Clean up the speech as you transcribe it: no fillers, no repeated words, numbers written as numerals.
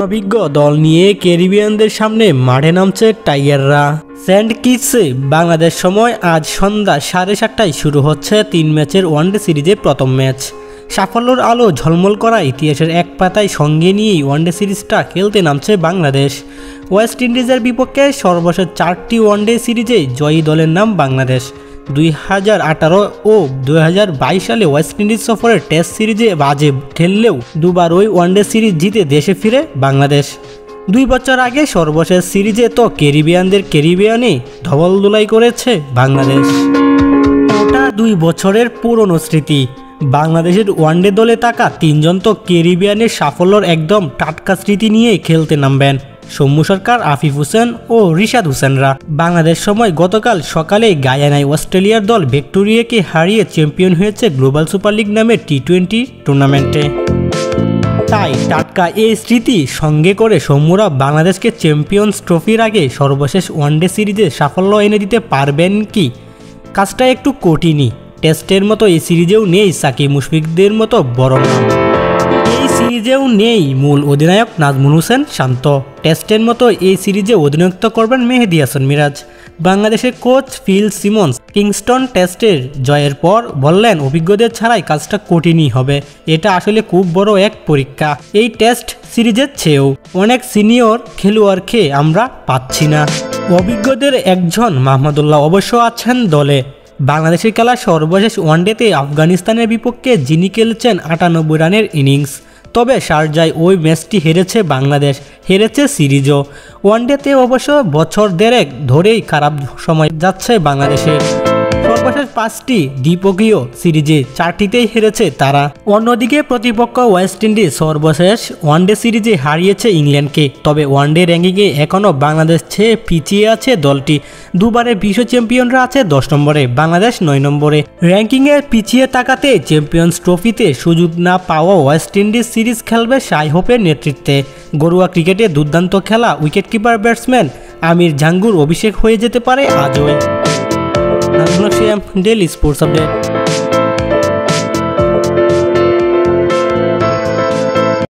অভিজ্ঞ দল নিয়ে ক্যারিবিয়ানদের সামনে মাঠে নামছে টাইগাররা। সেন্ট কিটসে বাংলাদেশ সময় আজ সন্ধ্যা 7:30টায় শুরু হচ্ছে 3 ম্যাচের ওয়ানডে সিরিজের প্রথম ম্যাচ। সাফল্যের আলো ঝলমল করা ইতিহাসের এক পাতায় সঙ্গে নিয়েই ওয়ানডে সিরিজটা খেলতে নামছে বাংলাদেশ। ওয়েস্ট ইন্ডিজের বিপক্ষে সর্বশেষ 4টি ওয়ানডে সিরিজে জয়ী দলের নাম বাংলাদেশ। 2018 ও 2022 সালে ওয়েস্ট ইন্ডিজ সফরের টেস্ট সিরিজে বাজে খেললেও দুবার ওই ওয়ানডে সিরিজ জিতে দেশে ফিরে বাংলাদেশ। 2 বছর আগে সর্বশেষ সিরিজে তো ক্যারিবিয়ানে ধবলধোলাই করেছে বাংলাদেশ। ওটা 2 বছরের পুরনো স্মৃতি। বাংলাদেশের ওয়ানডে দলে থাকা 3 জন তো ক্যারিবিয়ানের সাফল্যের একদম টাটকা স্মৃতি নিয়ে খেলতে নামবেন। সৌম্য সরকার, আফিফ হোসেন ও রিশাদ হোসেনরা। বাংলাদেশ সময় গতকাল সকালে গায়ানায় অস্ট্রেলিয়ার দল ভিক্টোরিয়াকে হারিয়ে চ্যাম্পিয়ন হয়েছে গ্লোবাল সুপার লিগ নামের টি-20 টুর্নামেন্টে। তাই টাটকা এই স্মৃতি সঙ্গে করে সৌম্যরা বাংলাদেশকে চ্যাম্পিয়ন্স ট্রফির আগে সর্বশেষ ওয়ানডে সিরিজে সাফল্য এনে দিতে পারবেন কি? কাজটা একটু কঠিনই। টেস্টের মতো এই সিরিজেও নেই সাকিব মুশফিকদের মতো বড় নাম। এই সিরিজেও নেই মূল অধিনায়ক নাজমুল হোসেন শান্ত। টেস্টের মতো এই সিরিজে অধিনায়কত্ব করবেন মেহেদী হাসান মিরাজ। বাংলাদেশের কোচ ফিল সিমন্স কিংস্টন টেস্টের জয়ের পর বললেন, অভিজ্ঞদের ছাড়াই কাজটা কঠিনই হবে। এটা আসলে খুব বড় এক পরীক্ষা। এই টেস্ট সিরিজের চেয়েও অনেক সিনিয়র খেলোয়াড়কে আমরা পাচ্ছি না। অভিজ্ঞদের একজন মাহমুদুল্লাহ অবশ্য আছেন দলে। বাংলাদেশের খেলা সর্বশেষ ওয়ানডেতে আফগানিস্তানের বিপক্ষে যিনি খেলেছেন 98 রানের ইনিংস। তবে শারজায় ওই ম্যাচটি হেরেছে বাংলাদেশ, হেরেছে সিরিজও। ওয়ানডেতে অবশ্য বছর দেড়েক ধরেই খারাপ সময় যাচ্ছে বাংলাদেশের। সর্বশেষ 5টি দ্বিপক্ষীয় সিরিজে 4টিতেই হেরেছে তারা। অন্যদিকে প্রতিপক্ষ ওয়েস্ট ইন্ডিজ সর্বশেষ ওয়ানডে সিরিজে হারিয়েছে ইংল্যান্ডকে। তবে ওয়ানডে র্যাঙ্কিংয়ে এখনও বাংলাদেশ চেয়ে পিছিয়ে আছে দলটি। দুবারের বিশ্ব চ্যাম্পিয়নরা আছে 10 নম্বরে, বাংলাদেশ 9 নম্বরে। র্যাঙ্কিংয়ে পিছিয়ে থাকাতে চ্যাম্পিয়ন্স ট্রফিতে সুযোগ না পাওয়া ওয়েস্ট ইন্ডিজ সিরিজ খেলবে শাই হোপের নেতৃত্বে। ঘরোয়া ক্রিকেটে দুর্দান্ত খেলা উইকেটকিপার ব্যাটসম্যান আমির জাঙ্গুর অভিষেক হয়ে যেতে পারে আজই। Daily sports update.